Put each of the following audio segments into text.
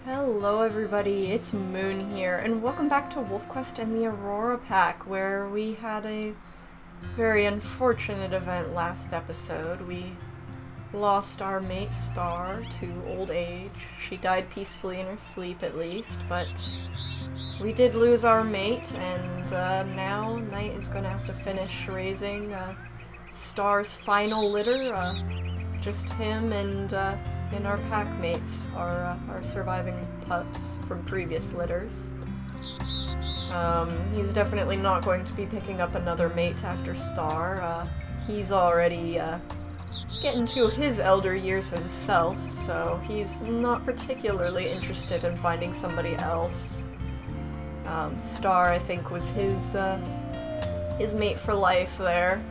Hello everybody, it's Moon here, and welcome back to WolfQuest and the Aurora Pack, where we had a very unfortunate event last episode. We lost our mate Star to old age. She died peacefully in her sleep at least, but we did lose our mate, and now Knight is gonna have to finish raising Star's final litter. Just him and our pack mates are surviving pups from previous litters. He's definitely not going to be picking up another mate after Star. He's already getting to his elder years himself, so he's not particularly interested in finding somebody else. Star, I think, was his mate for life there.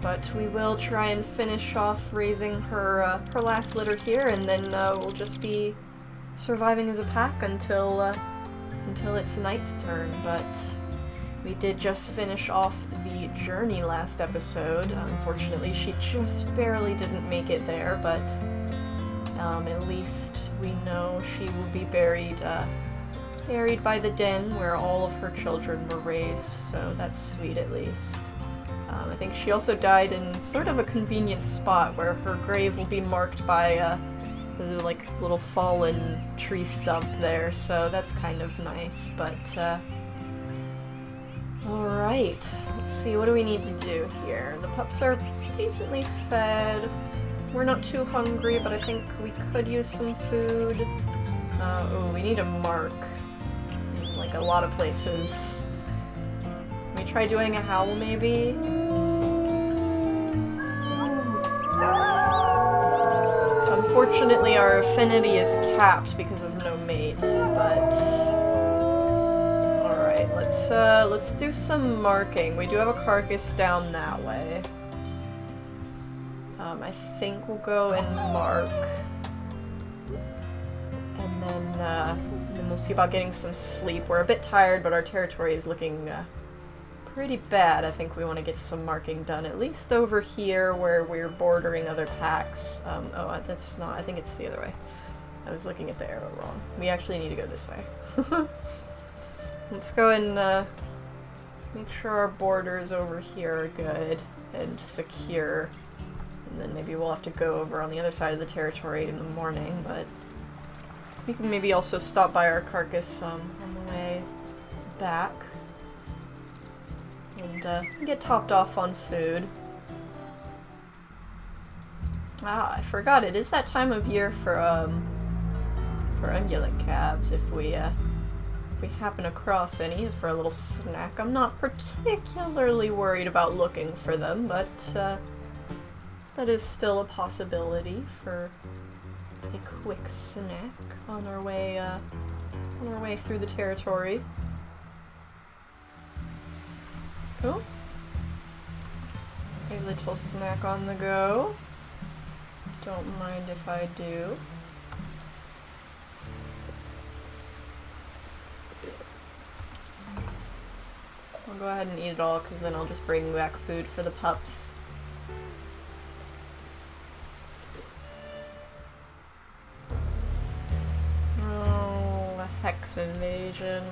But we will try and finish off raising her last litter here, and then we'll just be surviving as a pack until it's Knight's turn. But we did just finish off the journey last episode. Unfortunately, she just barely didn't make it there, but at least we know she will be buried by the den where all of her children were raised, so that's sweet at least. I think she also died in sort of a convenient spot where her grave will be marked by there's a little fallen tree stump there, so that's kind of nice, but alright, let's see, what do we need to do here? The pups are decently fed. We're not too hungry, but I think we could use some food. Oh, we need a mark in a lot of places. Can we try doing a howl, maybe? Unfortunately, our affinity is capped because of no mate, but alright, let's do some marking. We do have a carcass down that way. I think we'll go and mark. And then we'll see about getting some sleep. We're a bit tired, but our territory is looking pretty bad. I think we want to get some marking done, at least over here where we're bordering other packs. Oh, that's not, I think it's the other way. I was looking at the arrow wrong. We actually need to go this way. Let's go and make sure our borders over here are good and secure. And then maybe we'll have to go over on the other side of the territory in the morning, but we can maybe also stop by our carcass on the way back. And get topped off on food. Ah, I forgot, it is that time of year for ungulate calves if we happen across any for a little snack. I'm not particularly worried about looking for them, but that is still a possibility for a quick snack on our way through the territory. Oh, a little snack on the go. Don't mind if I do. I'll go ahead and eat it all, because then I'll just bring back food for the pups. Oh, a hex invasion.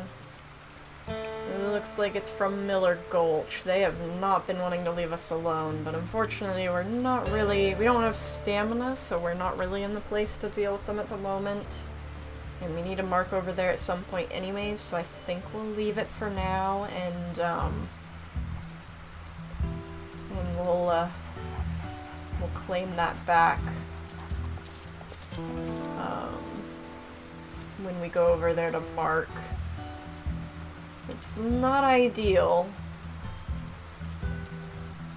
It looks like it's from Miller Gulch. They have not been wanting to leave us alone, but unfortunately we don't have stamina, so we're not really in the place to deal with them at the moment. And we need a mark over there at some point anyways, so I think we'll leave it for now, and we'll claim that back when we go over there to mark. It's not ideal.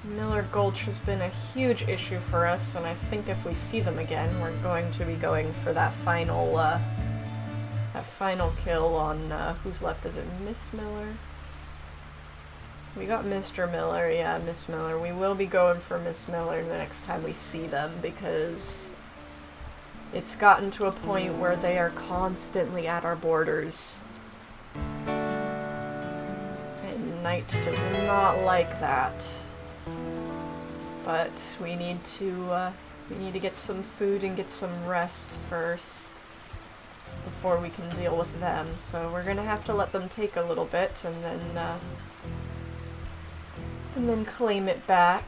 Miller Gulch has been a huge issue for us, and I think if we see them again, we're going to be going for that final kill on, who's left? Is it Miss Miller? We got Mr. Miller, yeah, Miss Miller. We will be going for Miss Miller the next time we see them, because it's gotten to a point where they are constantly at our borders. Knight does not like that, but we need to get some food and get some rest first. before we can deal with them. So we're gonna have to let them take a little bit and then claim it back.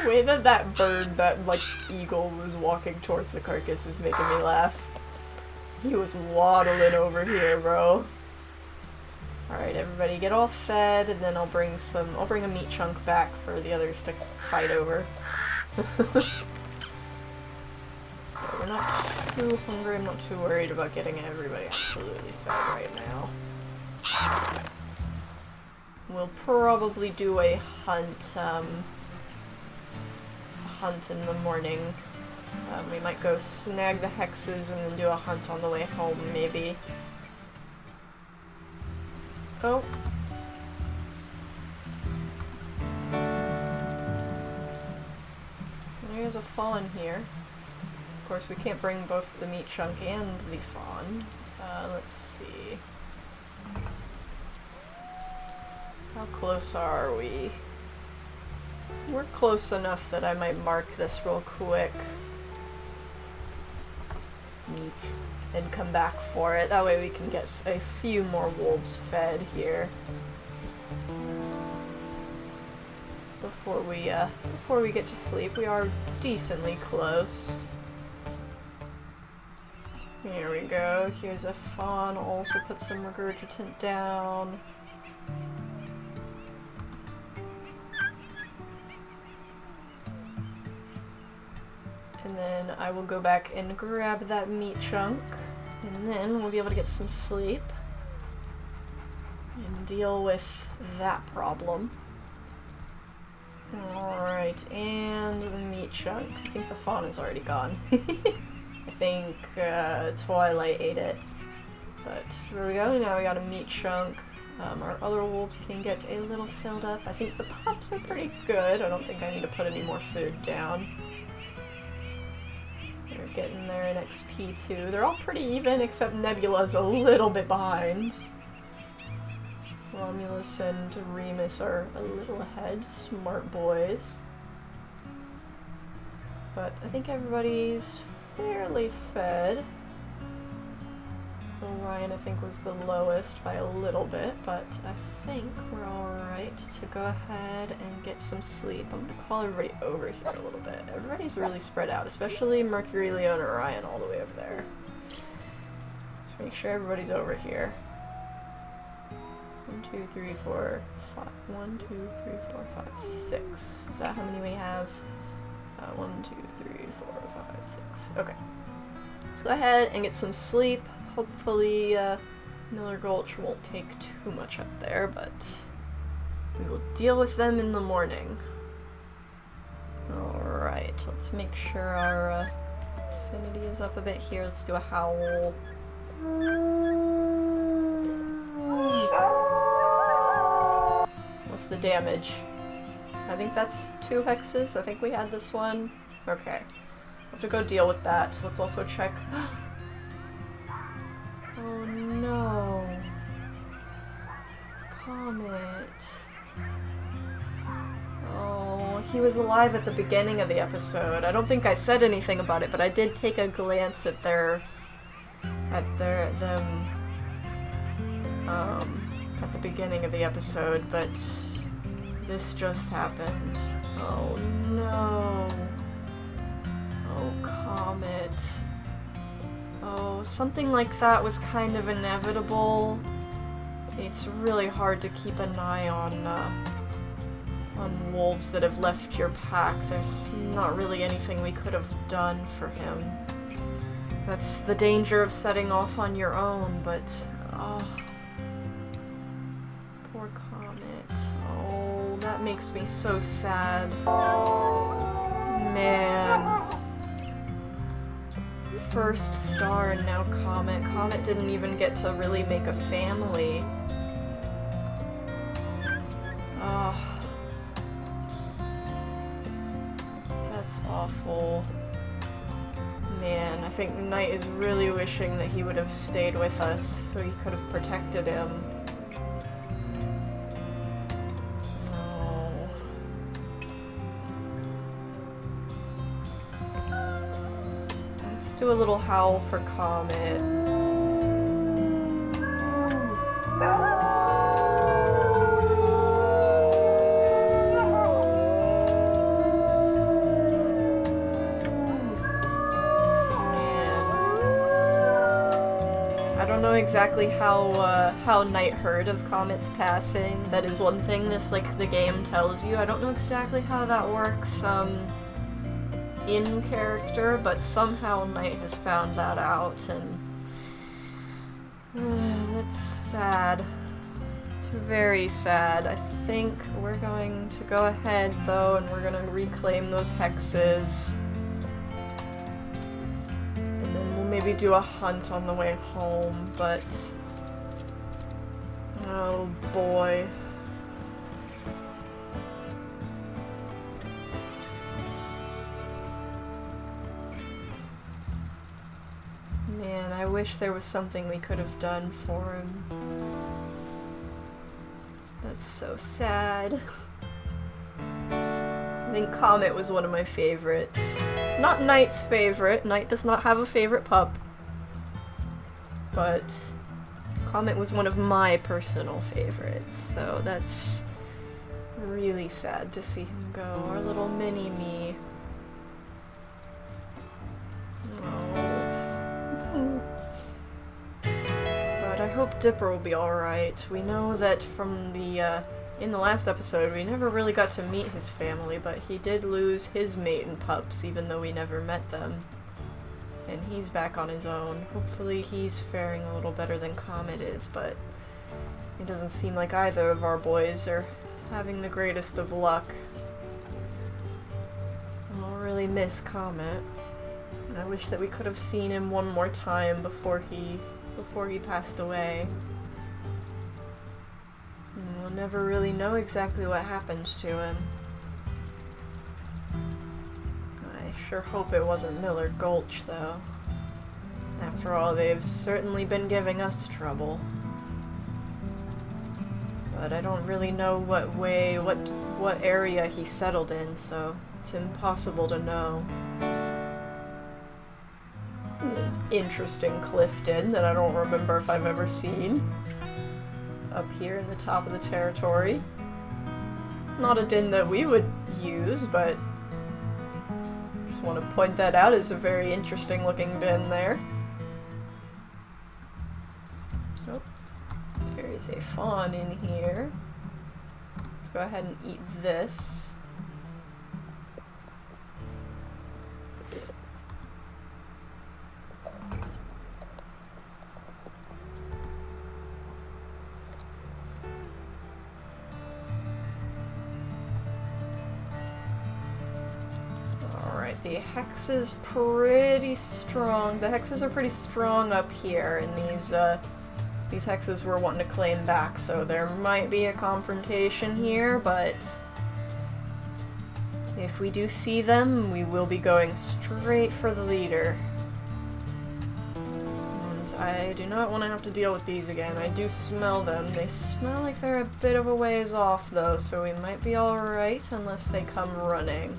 The way that that bird, that like eagle, was walking towards the carcass is making me laugh. He was waddling over here, bro. Alright, everybody get all fed, and then I'll bring a meat chunk back for the others to fight over. But we're not too hungry, I'm not too worried about getting everybody absolutely fed right now. We'll probably do a hunt in the morning. We might go snag the hexes and then do a hunt on the way home, maybe. Oh. There's a fawn here. Of course, we can't bring both the meat chunk and the fawn. Let's see. How close are we? We're close enough that I might mark this real quick. Meat. And come back for it. That way we can get a few more wolves fed here. Before we get to sleep. We are decently close. Here we go. Here's a fawn. Also put some regurgitant down. And then I will go back and grab that meat chunk, and then we'll be able to get some sleep and deal with that problem. Alright, and the meat chunk. I think the fawn is already gone. I think Twilight ate it. But there we go, now we got a meat chunk. Our other wolves can get a little filled up. I think the pups are pretty good. I don't think I need to put any more food down. They're getting there in XP too. They're all pretty even, except Nebula's a little bit behind. Romulus and Remus are a little ahead. Smart boys. But I think everybody's fairly fed. Orion, I think, was the lowest by a little bit, but I think we're alright to go ahead and get some sleep. I'm gonna call everybody over here a little bit. Everybody's really spread out, especially Mercury, Leo, and Orion all the way over there. Just make sure everybody's over here. 1, 2, 3, 4, 5. 1, 2, 3, 4, 5, 6. Is that how many we have? 1, 2, 3, 4, 5, 6. Okay. Let's go ahead and get some sleep. Hopefully, Miller Gulch won't take too much up there, but we will deal with them in the morning. Alright, let's make sure our affinity is up a bit here. Let's do a howl. What's the damage? I think that's 2 hexes. I think we had this one. Okay. We'll have to go deal with that. Let's also check... Oh no. Comet. Oh, he was alive at the beginning of the episode. I don't think I said anything about it, but I did take a glance at them at the beginning of the episode, but this just happened. Oh no. Oh, Comet. Oh, something like that was kind of inevitable. It's really hard to keep an eye on wolves that have left your pack. There's not really anything we could have done for him. That's the danger of setting off on your own, but... Oh, poor Comet. Oh, that makes me so sad. Man. First star and now Comet. Comet didn't even get to really make a family. Oh. That's awful. Man, I think Knight is really wishing that he would have stayed with us so he could have protected him. Let's do a little howl for Comet. I don't know exactly how Knight heard of Comet's passing. That is one thing this, like, the game tells you. I don't know exactly how that works, in character, but somehow Knight has found that out, and that's sad. It's very sad. I think we're going to go ahead, though, and we're gonna reclaim those hexes. Maybe do a hunt on the way home, but oh boy. Man, I wish there was something we could have done for him. That's so sad. I think Comet was one of my favorites. Not Knight's favorite. Knight does not have a favorite pup. But Comet was one of my personal favorites, so that's really sad to see him go. Our little mini-me. Oh. But I hope Dipper will be alright. We know that from the, in the last episode, we never really got to meet his family, but he did lose his mate and pups, even though we never met them. And he's back on his own. Hopefully he's faring a little better than Comet is, but it doesn't seem like either of our boys are having the greatest of luck. I'll really miss Comet. I wish that we could have seen him one more time before he passed away. We'll never really know exactly what happened to him. I sure hope it wasn't Miller Gulch, though. After all, they've certainly been giving us trouble. But I don't really know what area he settled in, so it's impossible to know. Interesting Clifton that I don't remember if I've ever seen. Up here in the top of the territory. Not a den that we would use, but just want to point that out as a very interesting looking den there. Oh, there is a fawn in here. Let's go ahead and eat this. The hex is pretty strong. The hexes are pretty strong up here, and these hexes we're wanting to claim back, so there might be a confrontation here, but if we do see them, we will be going straight for the leader. And I do not want to have to deal with these again. I do smell them. They smell like they're a bit of a ways off, though, so we might be alright unless they come running.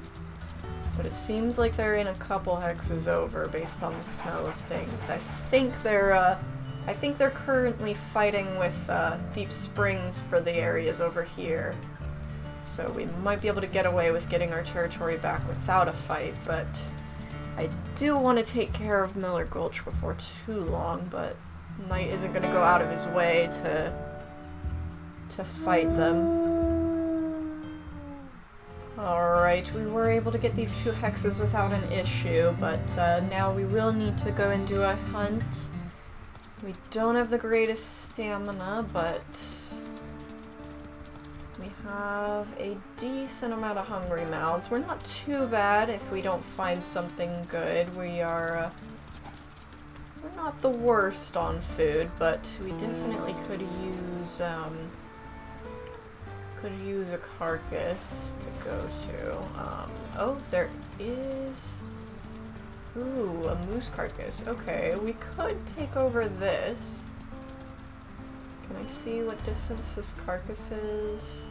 But it seems like they're in a couple hexes over, based on the smell of things. I think they're currently fighting with Deep Springs for the areas over here. So we might be able to get away with getting our territory back without a fight, but I do want to take care of Miller Gulch before too long, but Knight isn't going to go out of his way to fight them. Alright, we were able to get these two hexes without an issue, but now we will need to go and do a hunt. We don't have the greatest stamina, but we have a decent amount of hungry mouths. We're not too bad if we don't find something good. We're not the worst on food, but we definitely could use a carcass to go to. Oh, there is... Ooh, a moose carcass. Okay, we could take over this. Can I see what distance this carcass is?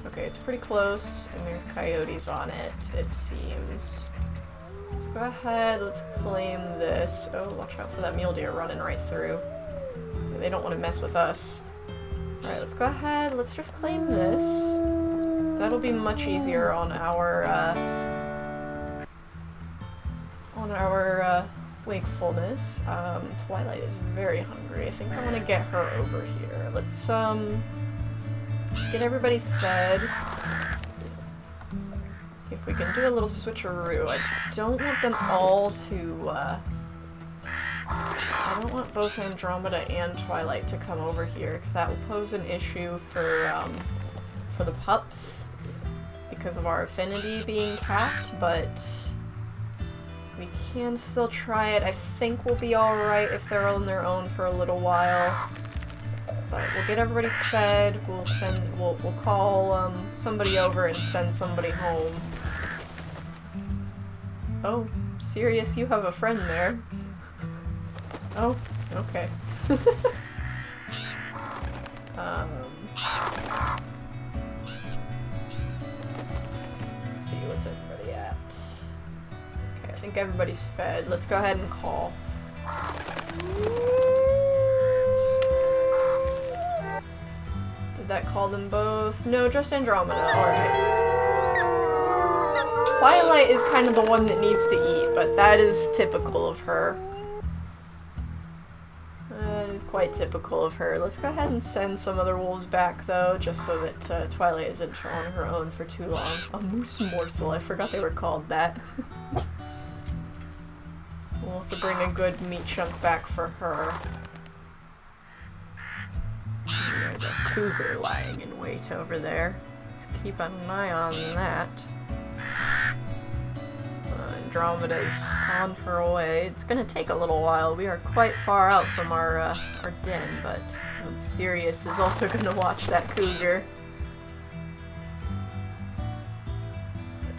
Okay, it's pretty close, and there's coyotes on it, it seems. Let's go ahead, let's claim this. Oh, watch out for that mule deer running right through. They don't want to mess with us. Alright, let's go ahead, let's just claim this. That'll be much easier on our wakefulness. Twilight is very hungry. I think I want to get her over here. Let's get everybody fed. If we can do a little switcheroo. I don't want them all to, I don't want both Andromeda and Twilight to come over here, because that will pose an issue for the pups, because of our affinity being capped, but we can still try it. I think we'll be alright if they're on their own for a little while. But we'll get everybody fed, we'll call somebody over and send somebody home. Oh, Sirius, you have a friend there. Oh, okay. Let's see, what's everybody at? Okay, I think everybody's fed. Let's go ahead and call. Did that call them both? No, just Andromeda. Alright. Twilight is kind of the one that needs to eat, but that is typical of her. That is quite typical of her. Let's go ahead and send some other wolves back, though, just so that Twilight isn't on her own for too long. A moose morsel, I forgot they were called that. We'll have to bring a good meat chunk back for her. There's a cougar lying in wait over there. Let's keep an eye on that. Andromeda's on her way. It's gonna take a little while. We are quite far out from our den, but Sirius is also gonna watch that cougar.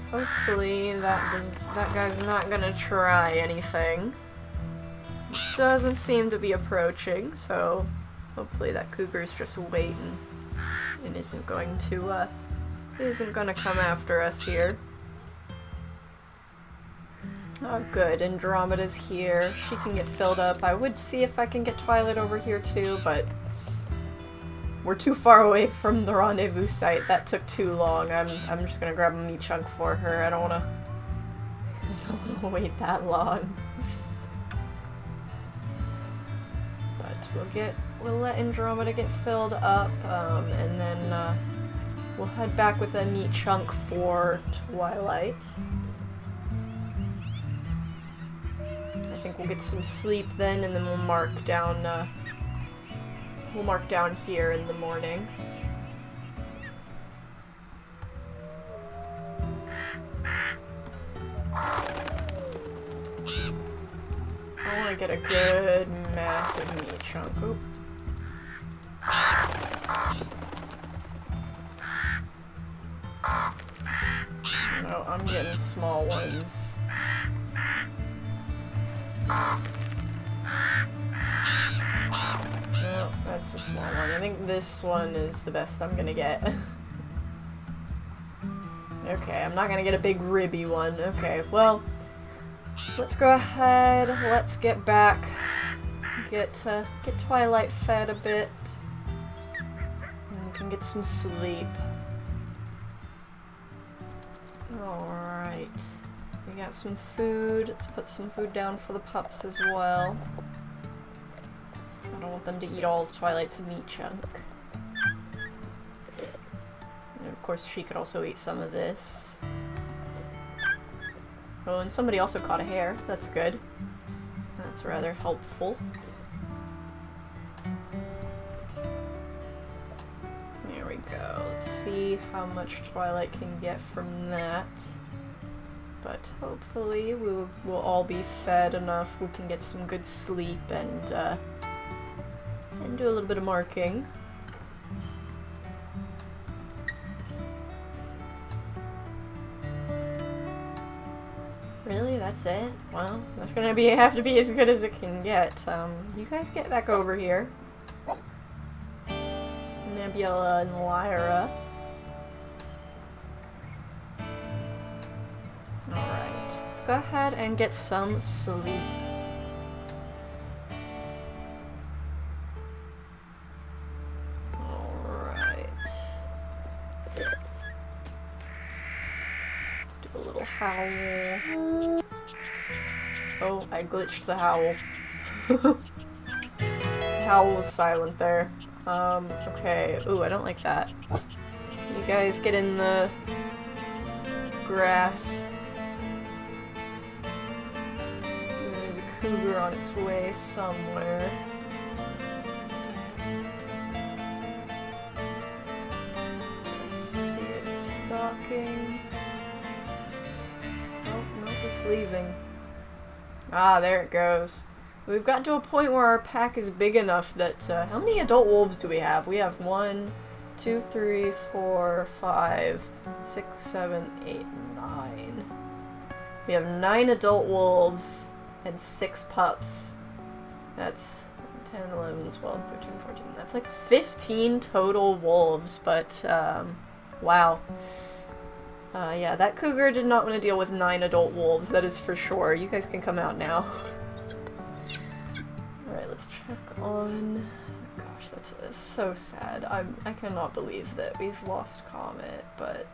But hopefully that guy's not gonna try anything. Doesn't seem to be approaching, so hopefully that cougar's just waiting and isn't going to come after us here. Oh good, Andromeda's here. She can get filled up. I would see if I can get Twilight over here too, but we're too far away from the rendezvous site. That took too long. I'm just gonna grab a meat chunk for her. I don't wanna wait that long. But we'll let Andromeda get filled up, and then we'll head back with a meat chunk for Twilight. I think we'll get some sleep then, and then we'll mark down here in the morning. I want to get a good massive meat chunk. Oop. No, I'm getting small ones. No, that's a small one. I think this one is the best I'm gonna get. Okay, I'm not gonna get a big ribby one. Okay, well, let's go ahead. Let's get back. Get Twilight fed a bit. And we can get some sleep. Alright. We got some food. Let's put some food down for the pups as well. I don't want them to eat all of Twilight's meat chunk. And of course she could also eat some of this. Oh, and somebody also caught a hare. That's good. That's rather helpful. There we go. Let's see how much Twilight can get from that. But hopefully we'll all be fed enough. We can get some good sleep and do a little bit of marking. Really? That's it? Well, that's gonna have to be as good as it can get. You guys get back over here. Nebula and Lyra. Alright, let's go go ahead and get some sleep. Alright. Do a little howl. Oh, I glitched the howl. The howl was silent there. Okay. Ooh, I don't like that. You guys get in the grass. There's a cougar on its way somewhere. I see it stalking. Oh, nope, it's leaving. Ah, there it goes. We've gotten to a point where our pack is big enough that, how many adult wolves do we have? We have 1, 2, 3, 4, 5, 6, 7, 8, 9. We have 9 adult wolves and 6 pups. That's 10, 11, 12, 13, 14. That's like 15 total wolves, but, wow. Yeah, that cougar did not want to deal with 9 adult wolves, that is for sure. You guys can come out now. Alright, let's check on... Gosh, that's so sad. I cannot believe that we've lost Comet, but...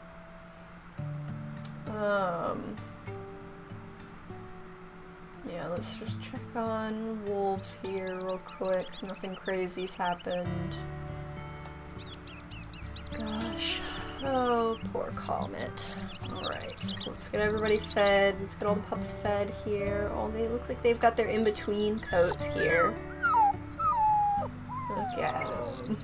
Yeah, let's just check on wolves here real quick. Nothing crazy's happened. Gosh. Oh, poor Comet. Alright, let's get everybody fed. Let's get all the pups fed here. Looks like they've got their in-between coats here. Look at them.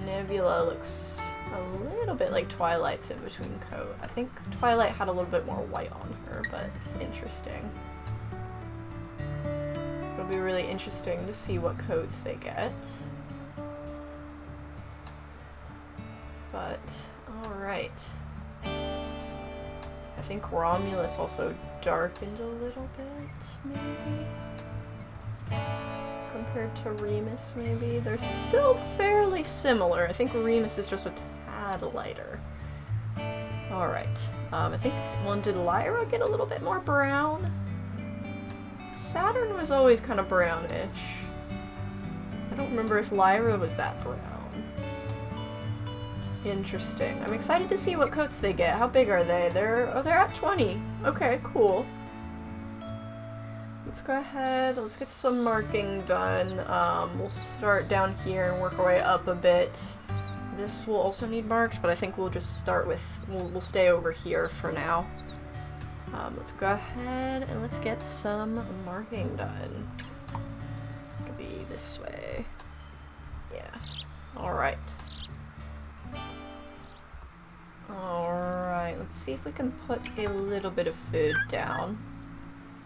Nebula looks a little bit like Twilight's in-between coat. I think Twilight had a little bit more white on her, but it's interesting. It'll be really interesting to see what coats they get. But, alright. I think Romulus also darkened a little bit, maybe? Compared to Remus, maybe? They're still fairly similar. I think Remus is just a tad lighter. Alright. I think, did Lyra get a little bit more brown? Saturn was always kind of brownish. I don't remember if Lyra was that brown. Interesting. I'm excited to see what coats they get. How big are they? They're at 20. Okay, cool. Let's go ahead, let's get some marking done. We'll start down here and work our way up a bit. This will also need marked, but I think we'll just start with, we'll stay over here for now. Let's go ahead and let's get some marking done. It'll be this way. Yeah. Alright. Alright, let's see if we can put a little bit of food down.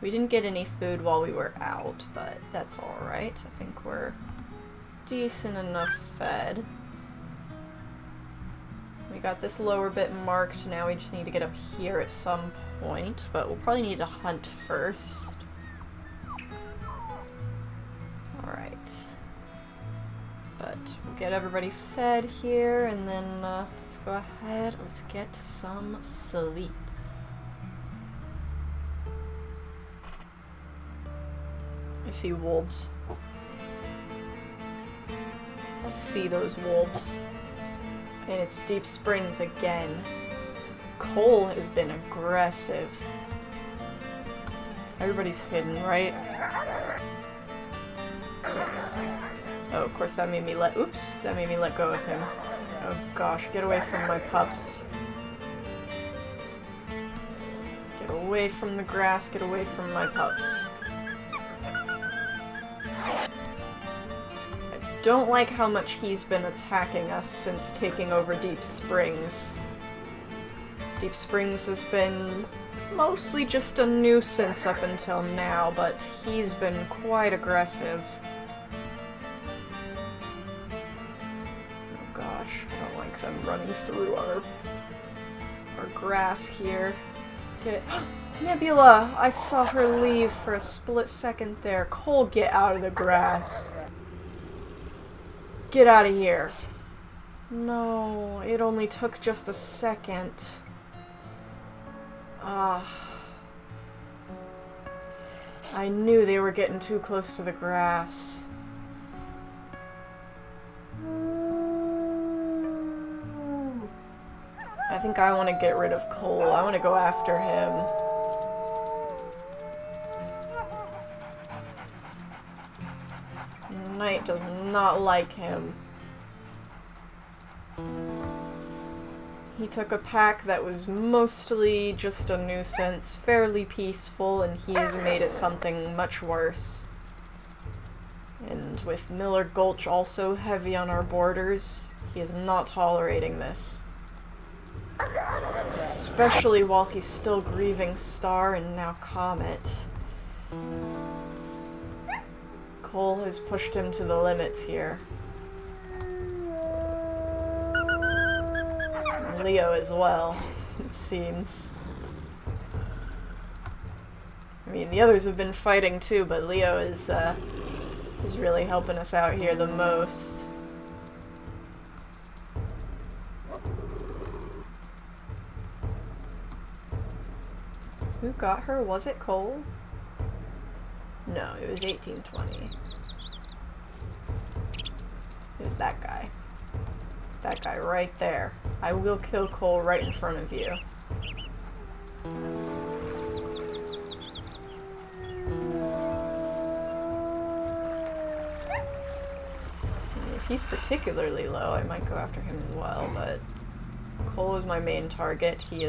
We didn't get any food while we were out, but that's alright. I think we're decent enough fed. We got this lower bit marked, now we just need to get up here at some point, but we'll probably need to hunt first. Alright. But we'll get everybody fed here, and then let's go ahead, let's get some sleep. I see wolves. I see those wolves. And it's Deep Springs again. Cole has been aggressive. Everybody's hidden, right? Yes. Oh, of course that made me let go of him. Oh gosh, get away from my pups. Get away from the grass, get away from my pups. Don't like how much he's been attacking us since taking over Deep Springs. Deep Springs has been mostly just a nuisance up until now, but he's been quite aggressive. Oh gosh, I don't like them running through our grass here. Get Nebula! I saw her leave for a split second there. Cole, get out of the grass. Get out of here. No, it only took just a second. Ah. I knew they were getting too close to the grass. I think I want to get rid of Cole. I want to go after him. Knight does not like him. He took a pack that was mostly just a nuisance, fairly peaceful, and he has made it something much worse. And with Miller Gulch also heavy on our borders, he is not tolerating this. Especially while he's still grieving Star and now Comet. Cole has pushed him to the limits here. Leo as well, it seems. I mean, the others have been fighting too, but Leo is really helping us out here the most. Who got her? Was it Cole? No, it was 1820. It was that guy. That guy right there. I will kill Cole right in front of you. If he's particularly low, I might go after him as well, but Cole is my main target. He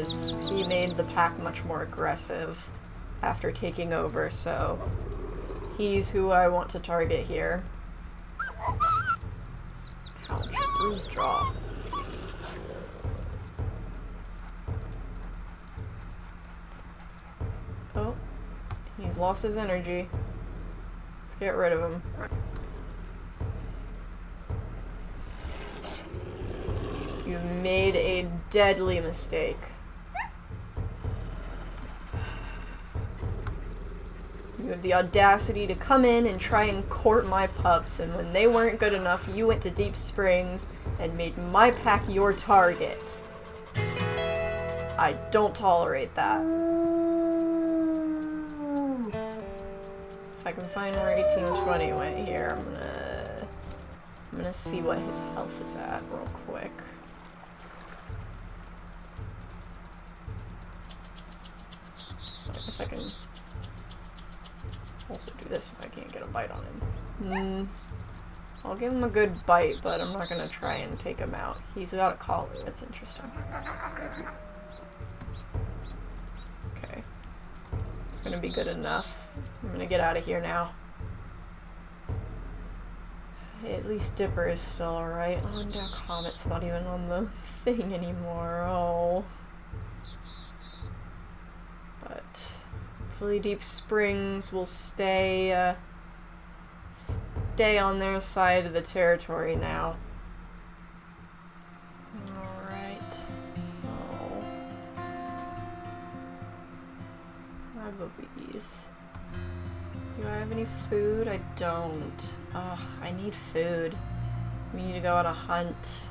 made the pack much more aggressive after taking over, so he's who I want to target here. Ouch, bruised jaw. Oh, he's lost his energy. Let's get rid of him. You made a deadly mistake. You have the audacity to come in and try and court my pups, and when they weren't good enough, you went to Deep Springs and made my pack your target. I don't tolerate that. If I can find where 1820 went here, I'm gonna see what his health is at real quick. I guess I can also do this if I can't get a bite on him. I'll give him a good bite, but I'm not gonna try and take him out. He's got a collar, that's interesting. Okay. It's gonna be good enough. I'm gonna get out of here now. At least Dipper is still alright. Oh, and now Comet's not even on the thing anymore. Oh. But hopefully Deep Springs will stay on their side of the territory now. Alright. Oh. My boobies. Do I have any food? I don't. Ugh, I need food. We need to go on a hunt.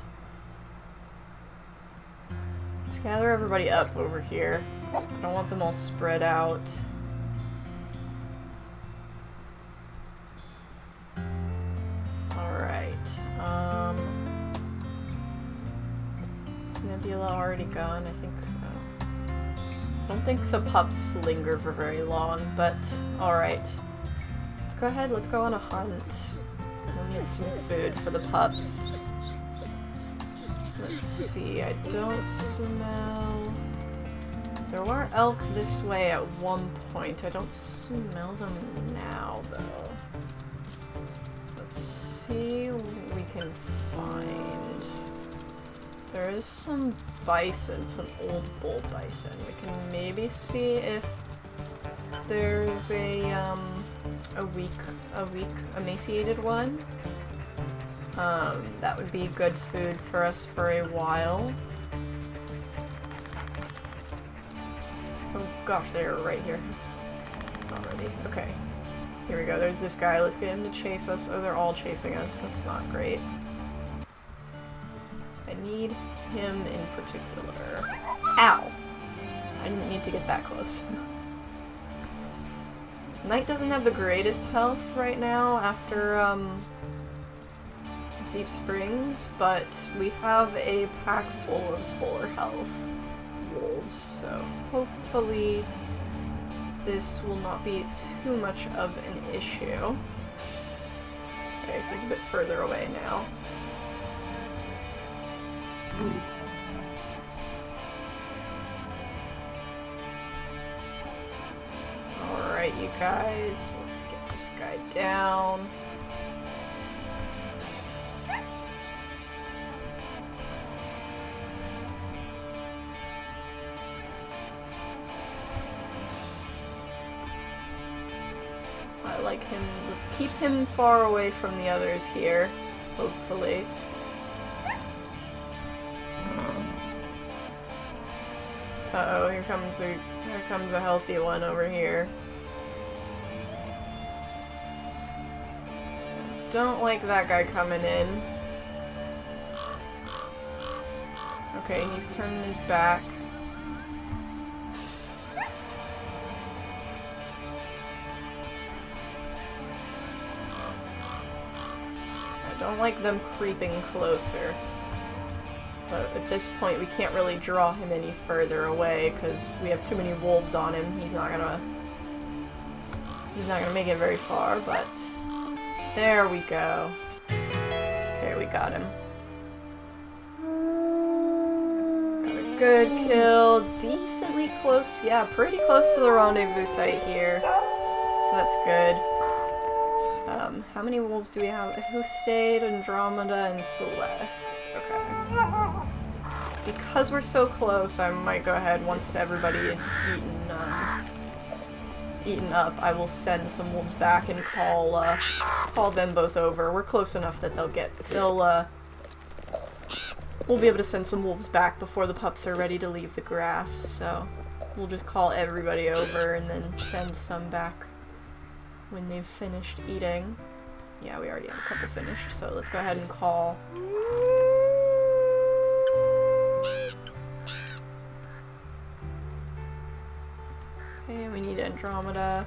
Let's gather everybody up over here. I don't want them all spread out. Alright. Is Nebula already gone? I think so. I don't think the pups linger for very long, but alright. Let's go ahead, let's go on a hunt. We'll need some food for the pups. Let's see, I don't smell... There were elk this way at one point. I don't smell them now, though. Let's see what we can find. There is some bison, some old bull bison. We can maybe see if there's a weak emaciated one. That would be good food for us for a while. Oh gosh, they're right here. Already. Okay. Here we go. There's this guy. Let's get him to chase us. Oh, they're all chasing us. That's not great. I need him in particular. Ow! I didn't need to get that close. Knight doesn't have the greatest health right now after Deep Springs, but we have a pack full of fuller health wolves, so hopefully this will not be too much of an issue. Okay, he's a bit further away now. Alright, you guys, let's get this guy down. I like him. Let's keep him far away from the others here, hopefully. Uh-oh, here comes a healthy one over here. Don't like that guy coming in. Okay, he's turning his back. I don't like them creeping closer. But at this point, we can't really draw him any further away because we have too many wolves on him. He's not gonna make it very far, but there we go. Okay, we got him. Got a good kill. Decently close. Yeah, pretty close to the rendezvous site here. So that's good. How many wolves do we have? Who stayed? Andromeda and Celeste. Okay. Because we're so close, I might go ahead once everybody is eaten up. I will send some wolves back and call them both over. We're close enough that we'll be able to send some wolves back before the pups are ready to leave the grass. So we'll just call everybody over and then send some back when they've finished eating. Yeah, we already have a couple finished, so let's go ahead and call. Okay, we need Andromeda.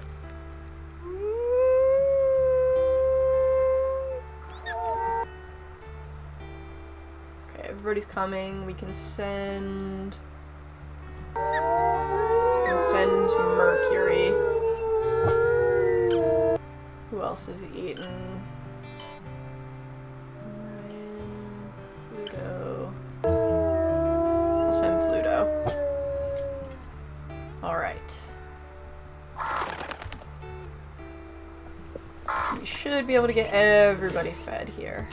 Okay, everybody's coming. We can send Mercury. Who else is eaten? Pluto. We'll send Pluto. Alright. We should be able to get everybody fed here.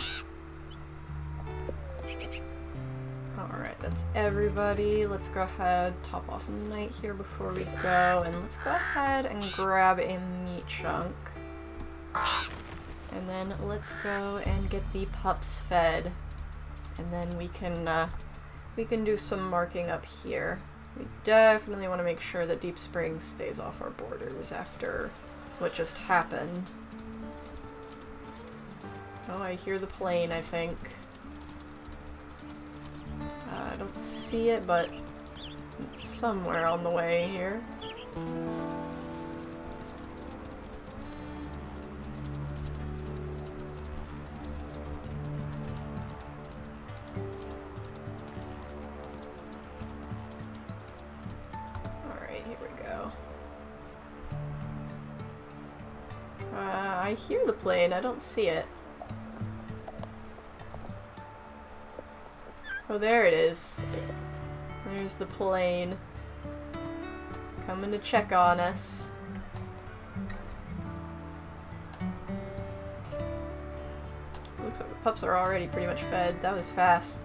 Alright, that's everybody. Let's go ahead, top off Night here before we go, and let's go ahead and grab a meat chunk. And then let's go and get the pups fed. And then we can do some marking up here. We definitely want to make sure that Deep Springs stays off our borders after what just happened. Oh, I hear the plane, I think. I don't see it, but it's somewhere on the way here. I hear the plane, I don't see it. Oh, there it is. There's the plane. Coming to check on us. Looks like the pups are already pretty much fed. That was fast.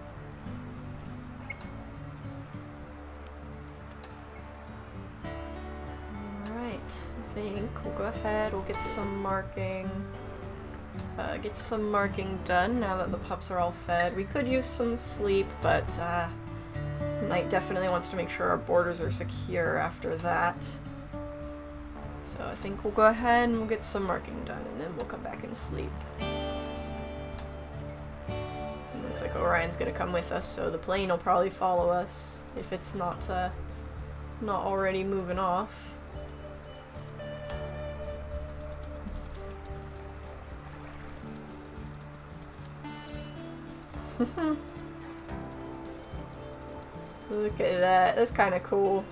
I think we'll go ahead, we'll get some marking done now that the pups are all fed. We could use some sleep, but Knight definitely wants to make sure our borders are secure after that. So I think we'll go ahead and we'll get some marking done, and then we'll come back and sleep. And then Looks like Orion's gonna come with us, so the plane will probably follow us if it's not already moving off. Look at that. That's kind of cool.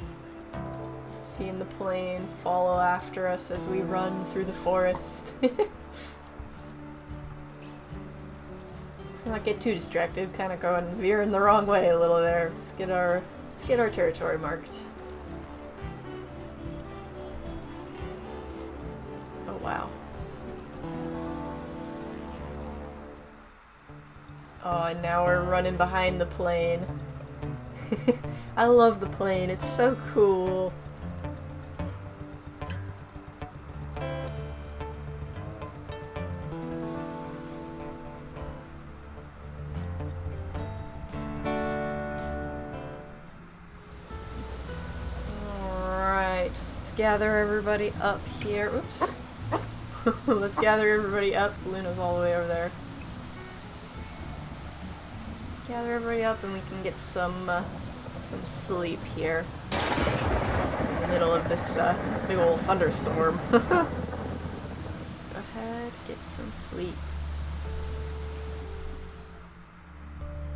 Seeing the plane follow after us as we run through the forest. Let's not get too distracted. Kind of going veering the wrong way a little there. Let's get our territory marked. Oh wow. Oh, and now we're running behind the plane. I love the plane, it's so cool. Alright, let's gather everybody up here. Oops. Let's gather everybody up. Luna's all the way over there. Gather everybody up and we can get some sleep here in the middle of this big old thunderstorm. Let's go ahead, get some sleep.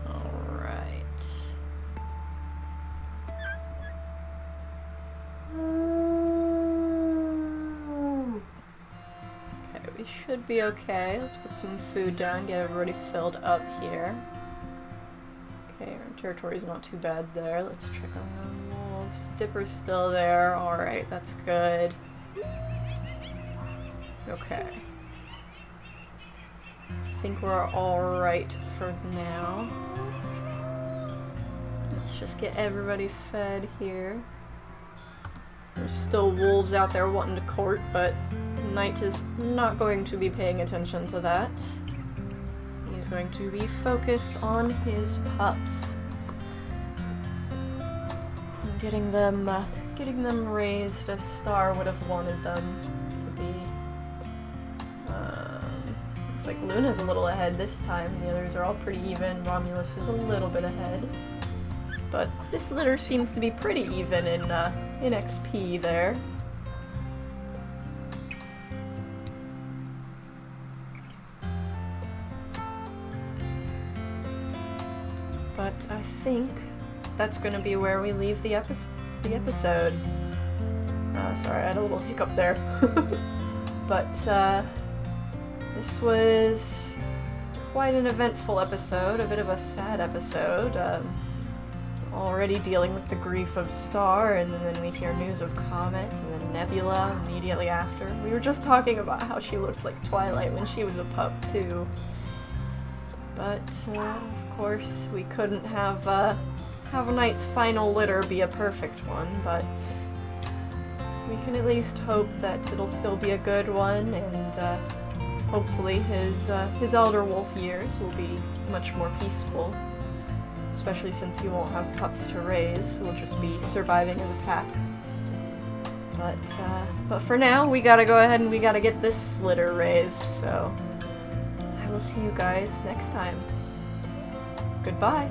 Alright. Okay, we should be okay. Let's put some food down, get everybody filled up here. Okay, our territory's not too bad there. Let's check on the wolves. Dipper's still there. Alright, that's good. Okay. I think we're alright for now. Let's just get everybody fed here. There's still wolves out there wanting to court, but Knight is not going to be paying attention to that. He's going to be focused on his pups. And getting them raised as Star would have wanted them to be. Looks like Luna's a little ahead this time. The others are all pretty even. Romulus is a little bit ahead. But this litter seems to be pretty even in XP there. But I think that's going to be where we leave the episode. Sorry, I had a little hiccup there. But this was quite an eventful episode, a bit of a sad episode. Already dealing with the grief of Star, and then we hear news of Comet, and then Nebula immediately after. We were just talking about how she looked like Twilight when she was a pup, too. But, of course, we couldn't have Knight's final litter be a perfect one, but we can at least hope that it'll still be a good one, and hopefully his elder wolf years will be much more peaceful, especially since he won't have pups to raise. We'll just be surviving as a pack. But for now, we gotta go ahead and we gotta get this litter raised, so I will see you guys next time. Goodbye!